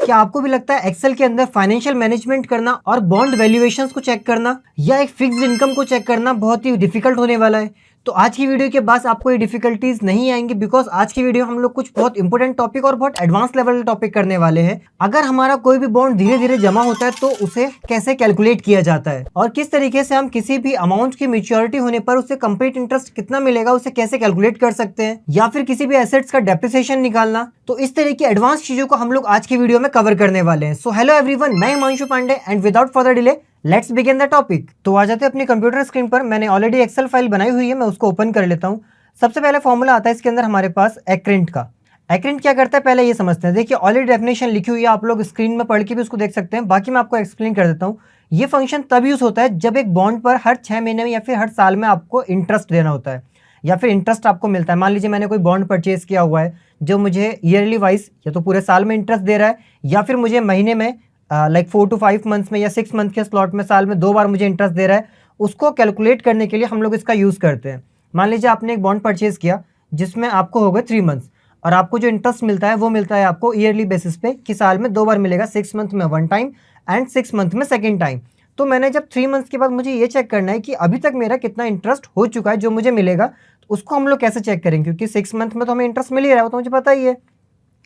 क्या आपको भी लगता है एक्सेल के अंदर फाइनेंशियल मैनेजमेंट करना और बॉन्ड वैल्यूएशंस को चेक करना या एक फिक्स्ड इनकम को चेक करना बहुत ही डिफिकल्ट होने वाला है? तो आज की वीडियो के बाद आपको ये डिफिकल्टीज नहीं आएंगी, बिकॉज आज की वीडियो हम लोग कुछ बहुत इंपॉर्टेंट टॉपिक और बहुत एडवांस लेवल टॉपिक करने वाले हैं। अगर हमारा कोई भी बॉन्ड धीरे धीरे जमा होता है तो उसे कैसे कैलकुलेट किया जाता है और किस तरीके से हम किसी भी अमाउंट की मेच्योरिटी होने पर उसे कंप्लीट इंटरेस्ट कितना मिलेगा उसे कैसे कैलकुलेट कर सकते हैं, या फिर किसी भी एसेट्स का डेप्रिसिएशन निकालना। तो इस तरह की एडवांस चीजों को हम लोग आज की वीडियो में कवर करने वाले हैं। सो हेलो एवरीवन, मैं Himanshu Pandey and without further delay let's begin the topic. तो आ जाते हैं अपनी कंप्यूटर स्क्रीन पर। मैंने ऑलरेडी एक्सेल फाइल बनाई हुई है, मैं उसको ओपन कर लेता हूँ। सबसे पहले फॉर्मूला आता है इसके अंदर हमारे पास एक्रेंट का। एक्रेंट क्या करता है पहले ये समझते हैं। देखिए ऑलरेडी डेफिनेशन लिखी हुई है, आप लोग स्क्रीन में पढ़ के भी उसको देख सकते हैं, बाकी मैं आपको एक्सप्लेन कर देता हूँ। ये फंक्शन तब यूज होता है जब एक बॉन्ड पर हर 6 महीने में या फिर हर साल में आपको इंटरेस्ट देना होता है या फिर इंटरेस्ट आपको मिलता है। मान लीजिए मैंने कोई बॉन्ड परचेज किया हुआ है जो मुझे ईयरली वाइज या तो पूरे साल में इंटरेस्ट दे रहा है या फिर मुझे महीने में लाइक 4 to 5 मंथ्स में या 6 मंथ के स्लॉट में साल में 2 बार मुझे इंटरेस्ट दे रहा है। उसको कैलकुलेट करने के लिए हम लोग इसका यूज़ करते हैं। मान लीजिए आपने एक बॉन्ड परचेज किया जिसमें आपको हो गए 3 मंथ्स और आपको जो इंटरेस्ट मिलता है वो मिलता है आपको ईयरली बेसिस पे कि साल में 2 बार मिलेगा, 6 मंथ में 1 टाइम एंड 6 मंथ में 2nd टाइम। तो मैंने जब 3 मंथ्स के बाद मुझे ये चेक करना है कि अभी तक मेरा कितना इंटरेस्ट हो चुका है जो मुझे मिलेगा, तो उसको हम लोग कैसे चेक करेंगे, क्योंकि 6 मंथ में तो हमें इंटरेस्ट मिल ही रहा है, वो तो मुझे पता ही है।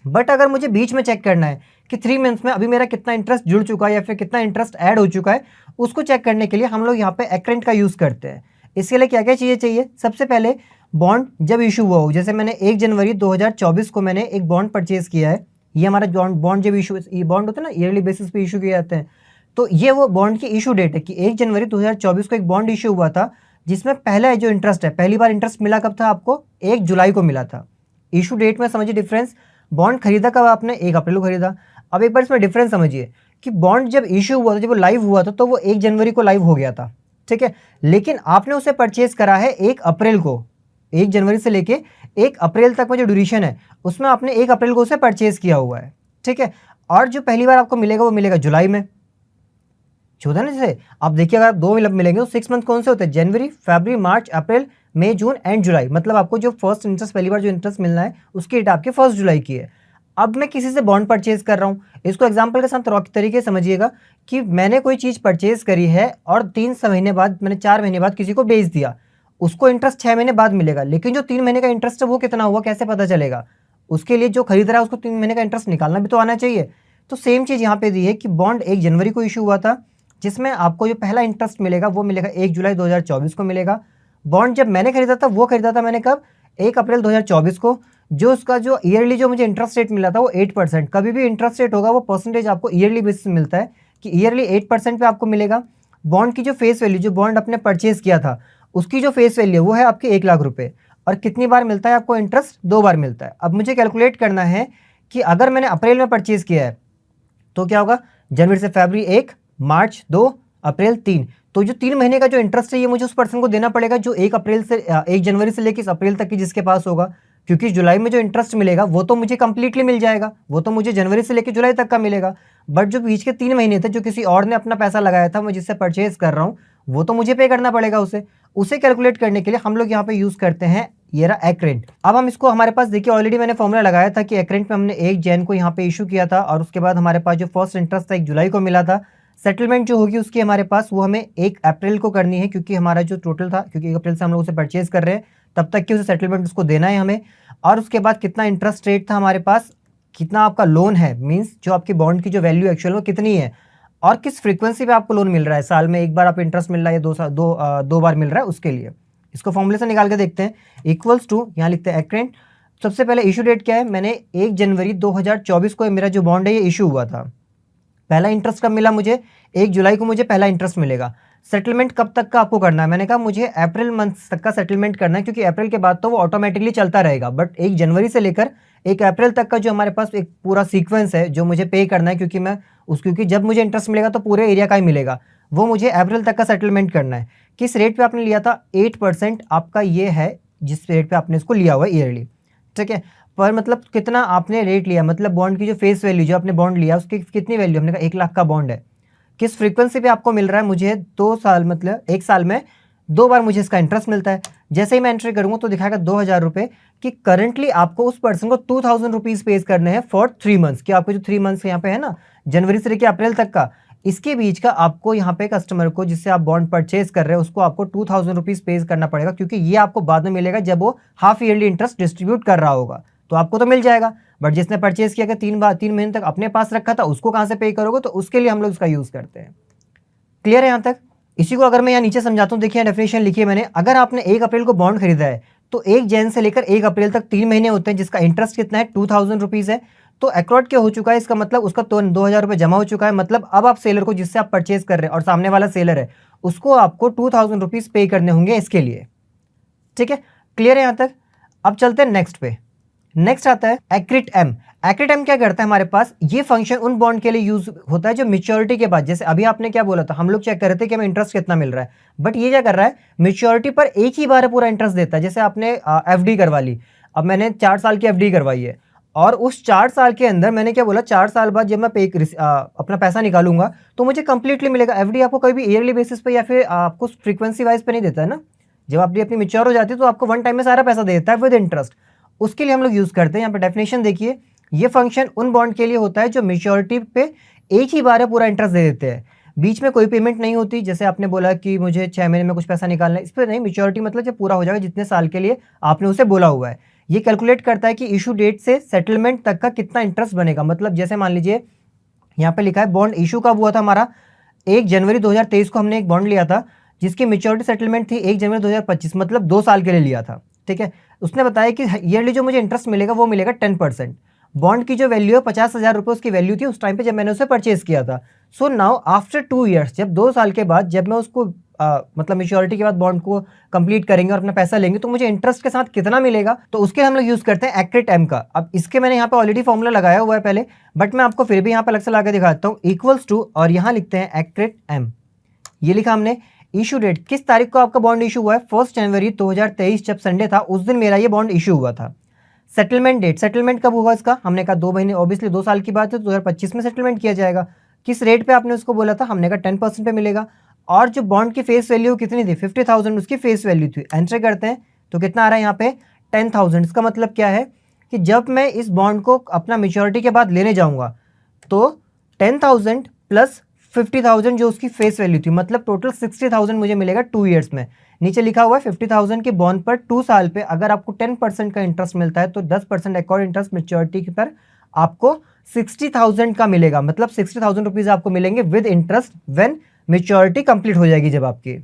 बट अगर मुझे बीच में चेक करना है कि 3 मंथ्स में अभी मेरा कितना इंटरेस्ट जुड़ चुका है या फिर कितना इंटरेस्ट ऐड हो चुका है, उसको चेक करने के लिए हम लोग यहाँ पे एक्रेंट का यूज़ करते हैं। इसके लिए क्या क्या चीज़ें चाहिए? सबसे पहले बॉन्ड जब इशू हुआ हो, जैसे मैंने 1 जनवरी 2024 को मैंने एक बॉन्ड परचेज किया है। ये हमारा बॉन्ड जब इशू, ये बॉन्ड होता है ना ईयरली बेसिस पे इशू किए जाते हैं, तो ये वो बॉन्ड की इशू डेट है कि 1 जनवरी 2024 को एक बॉन्ड इशू हुआ था जिसमें पहला जो इंटरेस्ट है, पहली बार इंटरेस्ट मिला कब था आपको? 1 जुलाई को मिला था। इशू डेट में समझिए डिफरेंस। बॉन्ड खरीदा कब आपने? 1 अप्रैल को खरीदा। अब एक बार इसमें डिफरेंस समझिए कि बॉन्ड जब इशू हुआ था, जब वो लाइव हुआ था, तो वो 1 जनवरी को लाइव हो गया था, ठीक है। लेकिन आपने उसे परचेज करा है 1 अप्रैल को। 1 जनवरी से लेके 1 अप्रैल तक में जो ड्यूरेशन है उसमें आपने 1 अप्रैल को उसे परचेज किया हुआ है, ठीक है। और जो पहली बार आपको मिलेगा वो मिलेगा जुलाई में। जो होता है ना, जैसे आप देखिए अगर आप 2 मिलेंगे तो 6 मंथ कौन से होते हैं? जनवरी, फरवरी, मार्च, अप्रैल, मई, जून एंड जुलाई। मतलब आपको जो फर्स्ट इंटरेस्ट, पहली बार जो इंटरेस्ट मिलना है उसकी डेट आपके 1 जुलाई की है। अब मैं किसी से बॉन्ड परचेज कर रहा हूँ, इसको एग्जांपल के साथ तरीके से समझिएगा कि मैंने कोई चीज़ परचेज करी है और 3 महीने बाद, मैंने 4 महीने बाद किसी को बेच दिया, उसको इंटरेस्ट 6 महीने बाद मिलेगा। लेकिन जो 3 महीने का इंटरेस्ट है वो कितना हुआ कैसे पता चलेगा? उसके लिए जो खरीद रहा है उसको 3 महीने का इंटरेस्ट निकालना भी तो आना चाहिए। तो सेम चीज़ यहाँ पे दी है कि बॉन्ड 1 जनवरी को इशू हुआ था जिसमें आपको जो पहला इंटरेस्ट मिलेगा वो मिलेगा 1 जुलाई 2024 को मिलेगा। बॉन्ड जब मैंने खरीदा था वो खरीदा था मैंने कब? 1 अप्रैल 2024 को। जो उसका जो ईयरली जो मुझे इंटरेस्ट रेट मिला था वो 8%। कभी भी इंटरेस्ट रेट होगा वो परसेंटेज आपको ईयरली बेसिस मिलता है कि ईयरली 8% पे आपको मिलेगा। बॉन्ड की जो फेस वैल्यू, जो बॉन्ड आपने परचेज किया था उसकी जो फेस वैल्यू वो है आपके 1 लाख रुपये। और कितनी बार मिलता है आपको इंटरेस्ट? 2 बार मिलता है। अब मुझे कैलकुलेट करना है कि अगर मैंने अप्रैल में परचेज किया है तो क्या होगा? जनवरी से फरवरी 1, मार्च 2, अप्रैल 3। तो जो 3 महीने का जो इंटरेस्ट है ये मुझे उस पर्सन को देना पड़ेगा जो 1 जनवरी से लेकर अप्रैल तक की जिसके पास होगा, क्योंकि जुलाई में जो इंटरेस्ट मिलेगा वो तो मुझे कंप्लीटली मिल जाएगा, वो तो मुझे जनवरी से लेकर जुलाई तक का मिलेगा। बट जो बीच के 3 महीने थे जो किसी और ने अपना पैसा लगाया था, मैं जिससे परचेज कर रहा हूँ, वो तो मुझे पे करना पड़ेगा उसे कैलकुलेट करने के लिए हम लोग यहाँ पे यूज करते हैं ये रहा एक्रेंट। अब हम इसको, हमारे पास देखिए ऑलरेडी मैंने फॉर्मूला लगाया था कि एक्रेंट में हमने 1 जैन को यहाँ पे इशू किया था और उसके बाद हमारे पास जो फर्स्ट इंटरेस्ट था 1 जुलाई को मिला था। सेटलमेंट जो होगी उसकी हमारे पास वो हमें 1 अप्रैल को करनी है, क्योंकि हमारा जो टोटल था, क्योंकि 1 अप्रैल से हम लोग उसे परचेज कर रहे हैं तब तक की उसे सेटलमेंट उसको देना है हमें। और उसके बाद कितना इंटरेस्ट रेट था हमारे पास, कितना आपका लोन है, मीन्स जो आपकी बॉन्ड की जो वैल्यू एक्चुअल में कितनी है और किस फ्रीक्वेंसी पे आपको लोन मिल रहा है, साल में 1 बार आप इंटरेस्ट मिल रहा है या 2 बार मिल रहा है, उसके लिए इसको फॉर्मूले से निकाल के देखते हैं। इक्वल्स टू, यहाँ लिखते हैं एक्रेंट। सबसे पहले इशू डेट क्या है? मैंने 1 जनवरी 2024 को मेरा जो बॉन्ड है ये इशू हुआ था। पहला इंटरेस्ट कब मिला मुझे? 1 जुलाई को मुझे पहला इंटरेस्ट मिलेगा। सेटलमेंट कब तक का आपको करना है? मैंने कहा मुझे अप्रैल मंथ तक का सेटलमेंट करना है, क्योंकि अप्रैल के बाद तो वो ऑटोमेटिकली चलता रहेगा। बट 1 जनवरी से लेकर 1 अप्रैल तक का जो हमारे पास एक पूरा सीक्वेंस है जो मुझे पे करना है, क्योंकि जब मुझे इंटरेस्ट मिलेगा तो पूरे एरिया का ही मिलेगा, वो मुझे अप्रैल तक का सेटलमेंट करना है। किस रेट पे आपने लिया था? 8% आपका ये है जिस रेट पे आपने इसको लिया हुआ है ईयरली, ठीक है। पर मतलब कितना आपने रेट लिया, मतलब बॉन्ड की जो फेस वैल्यू, जो आपने बॉन्ड लिया उसकी कितनी वैल्यू? हमने कहा 1 लाख का बॉन्ड है। किस फ्रीक्वेंसी पे आपको मिल रहा है? मुझे 2 साल, मतलब 1 साल में 2 बार मुझे इसका इंटरेस्ट मिलता है। जैसे ही मैं एंट्री करूंगा तो दिखाएगा 2,000 रुपये कि करंटली आपको उस पर्सन को 2,000 रुपीज़ पे करने हैं फॉर 3 मंथ्स, कि आपको जो 3 मंथ्स यहाँ पे है ना, जनवरी से लेकर अप्रैल तक का, इसके बीच का आपको यहाँ पे कस्टमर को जिससे आप बॉन्ड परचेज कर रहे हैं उसको आपको 2,000 रुपीज़ पे करना पड़ेगा, क्योंकि ये आपको बाद में मिलेगा जब वो हाफ ईयरली इंटरेस्ट डिस्ट्रीब्यूट कर रहा होगा। तो आपको तो मिल जाएगा, बट जिसने परचेज किया कि 3 महीने तक अपने पास रखा था उसको कहाँ से पे करोगे, तो उसके लिए हम लोग इसका यूज़ करते हैं। क्लियर है यहाँ तक? इसी को अगर मैं यहाँ नीचे समझाता हूँ, देखिए डेफिनेशन लिखी है मैंने। अगर आपने 1 अप्रैल को बॉन्ड खरीदा है तो 1 जैन से लेकर 1 अप्रैल तक 3 महीने होते हैं, जिसका इंटरेस्ट कितना है 2,000 रुपीज़ है। तो अक्रॉड क्या हो चुका है, इसका मतलब उसका तो 2,000 रुपये जमा हो चुका है। मतलब अब आप सेलर को जिससे आप परचेज कर रहे हैं और सामने वाला सेलर है उसको आपको 2,000 रुपीज़ पे करने होंगे इसके लिए। ठीक है, क्लियर है यहाँ तक? अब चलते हैं नेक्स्ट पे। नेक्स्ट आता है एक्रिट एम। एक्रिट एम क्या करता है हमारे पास, ये फंक्शन उन बॉन्ड के लिए यूज होता है जो मेच्योरिटी के बाद, जैसे अभी आपने क्या बोला था, हम लोग चेक कर रहे थे कि हमें इंटरेस्ट कितना मिल रहा है, बट ये क्या कर रहा है, मेच्योरिटी पर एक ही बार पूरा इंटरेस्ट देता है। जैसे आपने एफडी करवा ली, अब मैंने 4 साल की एफडी करवाई है और उस 4 साल के अंदर मैंने क्या बोला, 4 साल बाद जब मैं अपना पैसा निकालूंगा तो मुझे कंप्लीटली मिलेगा। एफडी आपको कभी भी ईयरली बेसिस पे या फिर आपको फ्रीक्वेंसी वाइज पे नहीं देता है ना, जब आपकी अपनी मेच्योर हो जाती है तो आपको वन टाइम में सारा पैसा दे देता है विद इंटरेस्ट। उसके लिए हम लोग यूज़ करते हैं। यहाँ पे डेफिनेशन देखिए, ये फंक्शन उन बॉन्ड के लिए होता है जो मेच्योरिटी पे एक ही बार पूरा इंटरेस्ट दे देते हैं, बीच में कोई पेमेंट नहीं होती। जैसे आपने बोला कि मुझे 6 महीने में कुछ पैसा निकालना है, इस पर नहीं, मेच्योरिटी मतलब जब पूरा हो जाएगा जितने साल के लिए आपने उसे बोला हुआ है। ये कैलकुलेट करता है कि इशू डेट से सेटलमेंट तक का कितना इंटरेस्ट बनेगा। मतलब जैसे मान लीजिए यहाँ पे लिखा है बॉन्ड इशू कब हुआ था हमारा, 1 जनवरी 2023 को हमने एक बॉन्ड लिया था जिसकी मेच्योरिटी सेटलमेंट थी 1 जनवरी 2025, मतलब 2 साल के लिए लिया था। ठीक है, उसने बताया कि ईयरली जो मुझे इंटरेस्ट मिलेगा वो मिलेगा 10%। बॉन्ड की जो वैल्यू है 50,000 रुपये उसकी वैल्यू थी उस टाइम पे जब मैंने उसे परचेज किया था। सो नाउ आफ्टर 2 ईयर्स, जब 2 साल के बाद जब मैं उसको मतलब मेच्योरिटी के बाद बॉन्ड को कंप्लीट करेंगे और अपना पैसा लेंगे तो मुझे इंटरेस्ट के साथ कितना मिलेगा, तो उसके हम लोग यूज करते हैं एक्रिट एम का। अब इसके मैंने यहाँ पे ऑलरेडी फॉर्मूला लगाया हुआ है पहले, बट मैं आपको फिर भी यहाँ पे अलग से लगा दिखाता हूँ। इक्वल्स टू, और यहाँ लिखते हैं एक्रिट एम, ये लिखा हमने। इशू डेट, किस तारीख को आपका बॉन्ड इशू हुआ है, 1 जनवरी 2023, जब संडे था उस दिन मेरा ये बॉन्ड इशू हुआ था। सेटलमेंट डेट, सेटलमेंट कब होगा इसका, हमने कहा 2 महीने, ऑब्वियसली 2 साल की बात है, 2025 में सेटलमेंट किया जाएगा। किस रेट पे आपने उसको बोला था, हमने कहा 10% पे मिलेगा। और जो बॉन्ड की फेस वैल्यू कितनी थी, 50,000 उसकी फेस वैल्यू थी। एंटर करते हैं तो कितना आ रहा है यहाँ पे 10,000। इसका मतलब क्या है कि जब मैं इस बॉन्ड को अपना मेच्योरिटी के बाद लेने जाऊँगा तो 10,000 प्लस 50,000 जो उसकी फेस वैल्यू थी, मतलब टोटल 60,000 मुझे मिलेगा 2 ईयर्स में। नीचे लिखा हुआ है 50,000 के बॉन्ड पर 2 साल पे अगर आपको 10% का इंटरेस्ट मिलता है तो 10% अकॉर्ड इंटरेस्ट मेच्योरिटी पर आपको 60,000 का मिलेगा। मतलब 60,000 रुपीज आपको मिलेंगे with interest when maturity complete हो जाएगी जब आपकी।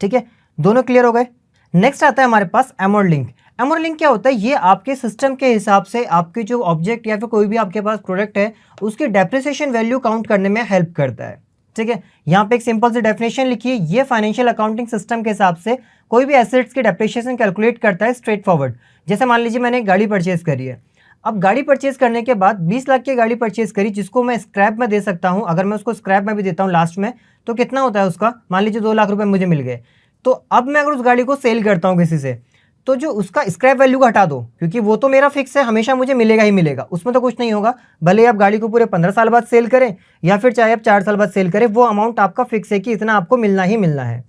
ठीक है, दोनों क्लियर हो गए। नेक्स्ट आता है हमारे पास एमोर लिंक। एमोर लिंक क्या होता है, ये आपके सिस्टम के हिसाब से आपके जो ऑब्जेक्ट या फिर कोई भी आपके पास प्रोडक्ट है उसकी डेप्रिसिएशन वैल्यू काउंट करने में हेल्प करता है। ठीक है, यहाँ पे एक सिंपल सी डेफिनेशन लिखिए, ये फाइनेंशियल अकाउंटिंग सिस्टम के हिसाब से कोई भी एसेट्स की डेप्रिसिएशन कैलकुलेट करता है स्ट्रेट फॉरवर्ड। जैसे मान लीजिए मैंने एक गाड़ी परचेज करी है, अब गाड़ी परचेज करने के बाद 20 लाख की गाड़ी परचेज करी जिसको मैं स्क्रैप में दे सकता हूँ। अगर मैं उसको स्क्रैप में भी देता हूँ लास्ट में तो कितना होता है उसका, मान लीजिए 2 लाख रुपए मुझे मिल गए। तो अब मैं अगर उस गाड़ी को सेल करता हूँ किसी से, तो जो उसका स्क्रैप वैल्यू को हटा दो, क्योंकि वो तो मेरा फिक्स है, हमेशा मुझे मिलेगा ही मिलेगा, उसमें तो कुछ नहीं होगा। भले आप गाड़ी को पूरे 15 साल बाद सेल करें या फिर चाहे आप 4 साल बाद सेल करें, वो अमाउंट आपका फिक्स है कि इतना आपको मिलना ही मिलना है।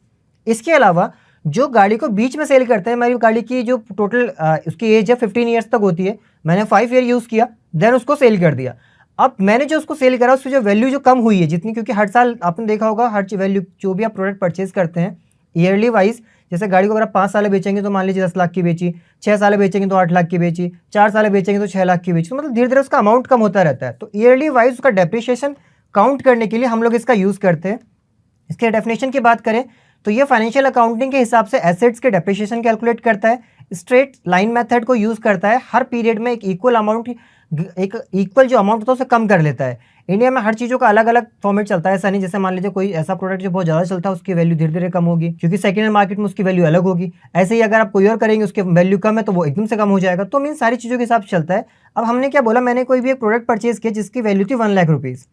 इसके अलावा जो गाड़ी को बीच में सेल करते हैं, मेरी गाड़ी की जो टोटल उसकी एज है 15 ईयर्स तक होती है, मैंने 5 ईयर यूज़ किया देन उसको सेल कर दिया। अब मैंने जो उसको सेल करा उसकी जो वैल्यू जो कम हुई है जितनी, क्योंकि हर साल आपने देखा होगा हर वैल्यू जो भी आप प्रोडक्ट परचेज करते हैं ईयरली वाइज, जैसे गाड़ी को अगर आप 5 साल बेचेंगे तो मान लीजिए 10 लाख की बेची, 6 साल बेचेंगे तो 8 लाख की बेची, 4 साल बेचेंगे तो 6 लाख की बेची, तो मतलब धीरे धीरे उसका अमाउंट कम होता रहता है। तो ईयरली वाइज उसका डेप्रिसिएशन काउंट करने के लिए हम लोग इसका यूज़ करते हैं। इसके डेफिनेशन की बात करें तो ये फाइनेंशियल अकाउंटिंग के हिसाब से एसेट्स के डेप्रिसिएशन कैलकुलेट करता है, स्ट्रेट लाइन मेथड को यूज़ करता है, हर पीरियड में एक इक्वल अमाउंट, एक इक्वल जो अमाउंट होता है उसे कम कर लेता है। इंडिया में हर चीज़ों का अलग अलग फॉर्मेट चलता है, ऐसा नहीं जैसे मान लीजिए कोई ऐसा प्रोडक्ट जो बहुत ज़्यादा चलता है उसकी वैल्यू धीरे धीरे कम होगी क्योंकि सेकेंड हैंड मार्केट में उसकी वैल्यू अलग होगी। ऐसे ही अगर आप कोई और करेंगे उसकी वैल्यू कम है तो वो एकदम से कम हो जाएगा। तो मीन सारी चीज़ों के हिसाब से चलता है। अब हमने क्या बोला, मैंने कोई भी एक प्रोडक्ट परचेज किया जिसकी वैल्यू थी 1 लाख रुपीज़।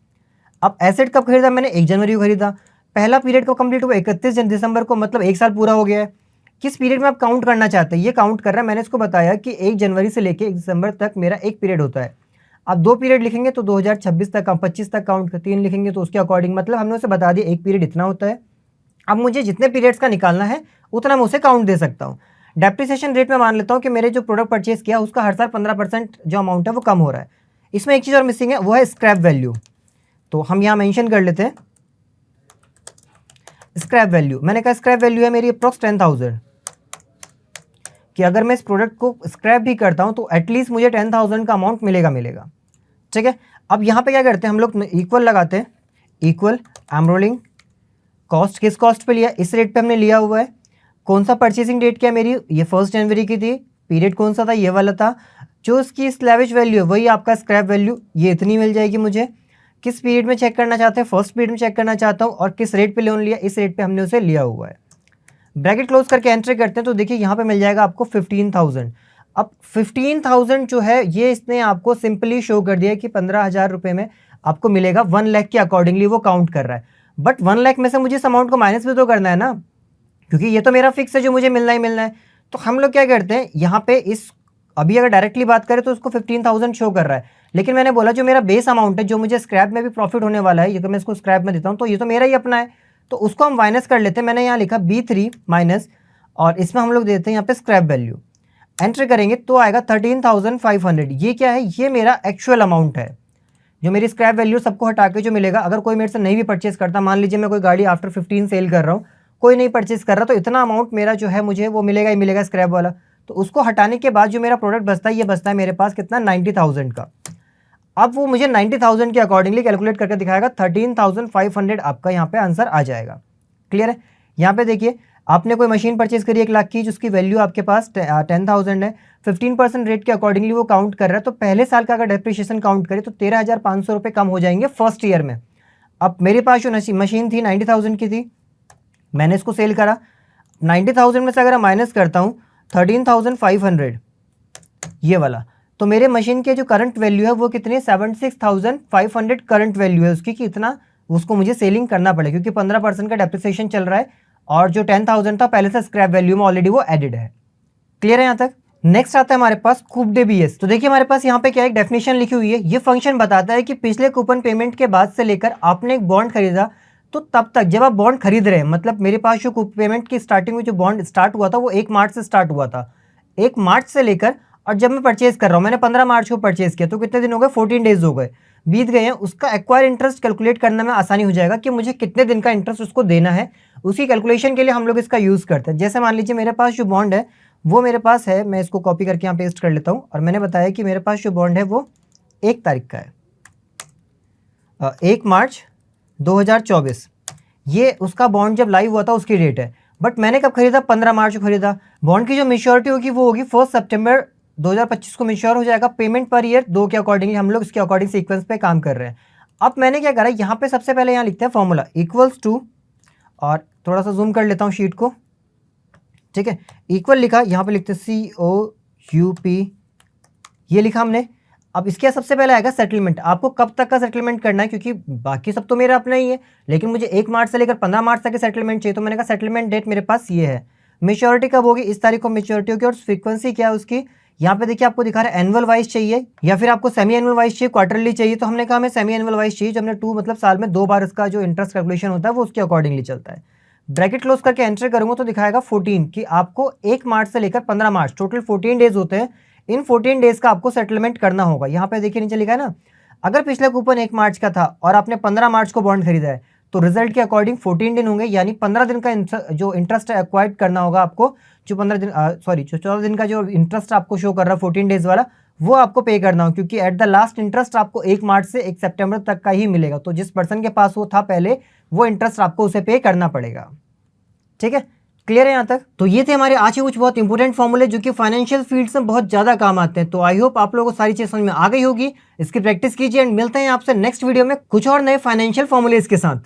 अब एसेट कब खरीदा मैंने, 1 जनवरी को खरीदा, पहला पीरियड को कंप्लीट हुआ 31 दिसंबर को, मतलब 1 साल पूरा हो गया है। किस पीरियड में आप काउंट करना चाहते हैं, ये काउंट कर रहा है। मैंने इसको बताया कि 1 जनवरी से लेकर 1 दिसंबर तक मेरा एक पीरियड होता है। आप 2 पीरियड लिखेंगे तो 2026 तक, 25 तक काउंट, 3 लिखेंगे तो उसके अकॉर्डिंग, मतलब हमने उसे बता दिया एक पीरियड इतना होता है अब मुझे जितने पीरियड्स का निकालना है उतना मैं उसे काउंट दे सकता हूँ। डेप्रिसिएशन रेट में मान लेता हूँ कि मेरे जो प्रोडक्ट परचेज किया उसका हर साल 15% जो अमाउंट है वो कम हो रहा है। इसमें एक चीज़ और मिसिंग है, वो है स्क्रैप वैल्यू। तो हम यहाँ मेंशन कर लेते हैं स्क्रैप वैल्यू। मैंने कहा स्क्रैप वैल्यू है मेरी अप्रॉक्स 10,000, कि अगर मैं इस प्रोडक्ट को स्क्रैप भी करता हूँ तो एटलीस्ट मुझे 10,000 का अमाउंट मिलेगा। ठीक है, अब यहाँ पे क्या करते हैं हम लोग, इक्वल लगाते हैं, इक्वल एमरोलिंग कॉस्ट। किस कॉस्ट पे लिया, इस रेट पे हमने लिया हुआ है। कौन सा परचेसिंग डेट क्या मेरी, ये 1 जनवरी की थी। पीरियड कौन सा था, ये वाला था। जो इसकी स्लैवेज वैल्यू है वही आपका स्क्रैप वैल्यू, ये इतनी मिल जाएगी मुझे। किस पीरियड में चेक करना चाहते हैं, फर्स्ट पीरियड में चेक करना चाहता हूँ, और किस रेट पे लोन लिया, इस रेट पे हमने उसे लिया हुआ है। ब्रैकेट क्लोज करके एंट्री करते हैं तो देखिए यहाँ पे मिल जाएगा आपको 15,000। अब 15,000 जो है ये इसने आपको सिंपली शो कर दिया कि 15,000 रुपये में आपको मिलेगा। 1 लाख के अकॉर्डिंगली वो काउंट कर रहा है। बट 1 लाख में से मुझे इस अमाउंट को माइनस भी तो करना है ना, क्योंकि ये तो मेरा फिक्स है जो मुझे मिलना ही मिलना है। तो हम लोग क्या करते हैं यहाँ पे, इस अभी अगर डायरेक्टली बात करें तो उसको 15,000 शो कर रहा है, लेकिन मैंने बोला जो मेरा बेस अमाउंट है, जो मुझे स्क्रैप में भी प्रॉफिट होने वाला है, ये तो मैं इसको स्क्रैप में देता हूँ तो ये तो मेरा ही अपना है, तो उसको हम माइनस कर लेते हैं। मैंने यहाँ लिखा B3 माइनस, और इसमें हम लोग देते हैं यहाँ पे स्क्रैप वैल्यू। एंटर करेंगे तो आएगा 13,500। ये क्या है, ये मेरा एक्चुअल अमाउंट है। जो मेरी स्क्रैप वैल्यू सबको हटा के जो मिलेगा, अगर कोई मेरे से नहीं भी परचेस करता, मान लीजिए मैं कोई गाड़ी आफ्टर 15 सेल कर रहा हूँ, कोई नहीं परचेस कर रहा, तो इतना अमाउंट मेरा जो है मुझे वो मिलेगा ही मिलेगा स्क्रैप वाला। तो उसको हटाने के बाद जो मेरा प्रोडक्ट बचता है, ये बचता है मेरे पास कितना, 90,000 का। अब वो मुझे 90,000 के अकॉर्डिंगली कैलकुलेट करके दिखाएगा। 13,500 आपका यहाँ पे आंसर आ जाएगा। क्लियर है। यहाँ पे देखिए, आपने कोई मशीन परचेज करी 1 लाख की, जिसकी वैल्यू आपके पास 10,000 है, 15% रेट के अकॉर्डिंगली वो काउंट कर रहा है। तो पहले साल का अगर डेप्रिशिएशन काउंट करें तो 13,500 रुपये कम हो जाएंगे फर्स्ट ईयर में। अब मेरे पास जो मशीन थी 90,000 की थी, मैंने इसको सेल करा। 90,000 में से अगर माइनस करता हूँ 13,500 ये वाला, तो मेरे मशीन के जो करंट वैल्यू है वो कितनी, 76,500 करंट वैल्यू है उसकी, कि इतना उसको मुझे सेलिंग करना पड़ेगा, क्योंकि 15% का डेप्रिसिएशन चल रहा है, और जो 10,000 था पहले से स्क्रैप वैल्यू में ऑलरेडी वो एडेड है। क्लियर है यहाँ तक। नेक्स्ट आता है हमारे पास कूपडे बीएस। तो देखिए हमारे पास यहाँ पे क्या एक डेफिनेशन लिखी हुई है। ये फंक्शन बताता है कि पिछले कूपन पेमेंट के बाद से लेकर आपने एक बॉन्ड खरीदा, तो तब तक जब आप बॉन्ड खरीद रहे हैं, मतलब मेरे पास जो पेमेंट की स्टार्टिंग में जो बॉन्ड स्टार्ट हुआ था वो 1 मार्च से स्टार्ट हुआ था। 1 मार्च से लेकर, और जब मैं परचेज कर रहा हूँ, मैंने 15 मार्च को परचेज किया, तो कितने दिन हो गए, 14 डेज हो गए, बीत गए हैं। उसका एक्वायर इंटरेस्ट कैलकुलेट करने में आसानी हो जाएगा कि मुझे कितने दिन का इंटरेस्ट उसको देना है। उसी कैलकुलेशन के लिए हम लोग इसका यूज़ करते हैं। जैसे मान लीजिए मेरे पास जो बॉन्ड है वो मेरे पास है, मैं इसको कॉपी करके यहाँ पेस्ट कर लेता हूँ, और मैंने बताया कि मेरे पास जो बॉन्ड है वो 1 तारीख का है, 1 मार्च 2024। ये उसका बॉन्ड जब लाइव हुआ था उसकी डेट है। बट मैंने कब खरीदा, 15 मार्च को खरीदा। बॉन्ड की जो मेच्योरिटी होगी वो होगी 1 सितंबर 2025 को मेच्योर हो जाएगा। पेमेंट पर ईयर 2 के अकॉर्डिंगली हम लोग इसके अकॉर्डिंग सीक्वेंस पे काम कर रहे हैं। अब मैंने क्या करा, यहाँ पे सबसे पहले यहाँ लिखते हैं फॉर्मूला इक्वल्स टू, और थोड़ा सा जूम कर लेता हूँ शीट को, ठीक है। इक्वल लिखा, यहाँ पे लिखते हैं COUP, ये लिखा हमने। अब इसके सबसे पहले आएगा सेटलमेंट। आपको कब तक का सेटलमेंट करना है, क्योंकि बाकी सब तो मेरा अपना ही है, लेकिन मुझे 1 मार्च से लेकर 15 मार्च तक की सेटलमेंट चाहिए। तो मैंने कहा सेटलमेंट डेट मेरे पास ये है। मेच्योरिटी कब होगी, इस तारीख को मेच्योरिटी होगी, और फ्रीक्वेंसी क्या है उसकी, यहाँ पे देखिए आपको दिखा रहा है एनुअल वाइज चाहिए या फिर आपको सेमी एनुअल वाइज चाहिए, क्वार्टरली चाहिए। तो हमने कहा हमें सेमी एनुअल वाइज चाहिए, जो हमने 2 मतलब साल में 2 बार इसका जो इंटरेस्ट कैलकुलेशन होता है वो उसके अकॉर्डिंगली चलता है। ब्रैकेट क्लोज करके एंटर करूंगा तो दिखाएगा 14, कि आपको 1 मार्च से लेकर 15 मार्च टोटल 14 डेज होते हैं। इन 14 डेज का आपको सेटलमेंट करना होगा। यहाँ पे देखिए नीचे लिखा है ना, अगर पिछला कूपन 1 मार्च का था और आपने 15 मार्च को बॉन्ड खरीदा है, तो रिजल्ट के अकॉर्डिंग 14 दिन होंगे, यानी 15 दिन का जो इंटरेस्ट एक्वायर्ड करना होगा आपको, जो 15 दिन जो 14 दिन का जो इंटरेस्ट आपको शो कर रहा है 14 डेज वाला, वो आपको पे करना हो, क्योंकि एट द लास्ट इंटरेस्ट आपको 1 मार्च से 1 सितंबर तक का ही मिलेगा। तो जिस पर्सन के पास वो था पहले, वो इंटरेस्ट आपको उसे पे करना पड़ेगा। ठीक है, क्लियर है यहाँ तक। तो ये थे हमारे आज के कुछ बहुत इंपॉर्टेंट फॉर्मूले जो कि फाइनेंशियल फील्ड में बहुत ज्यादा काम आते हैं। तो आई होप आप लोगों को सारी चीज समझ में आ गई होगी। इसकी प्रैक्टिस कीजिए, एंड मिलते हैं आपसे नेक्स्ट वीडियो में कुछ और नए फाइनेंशियल फॉर्मूलेज के साथ।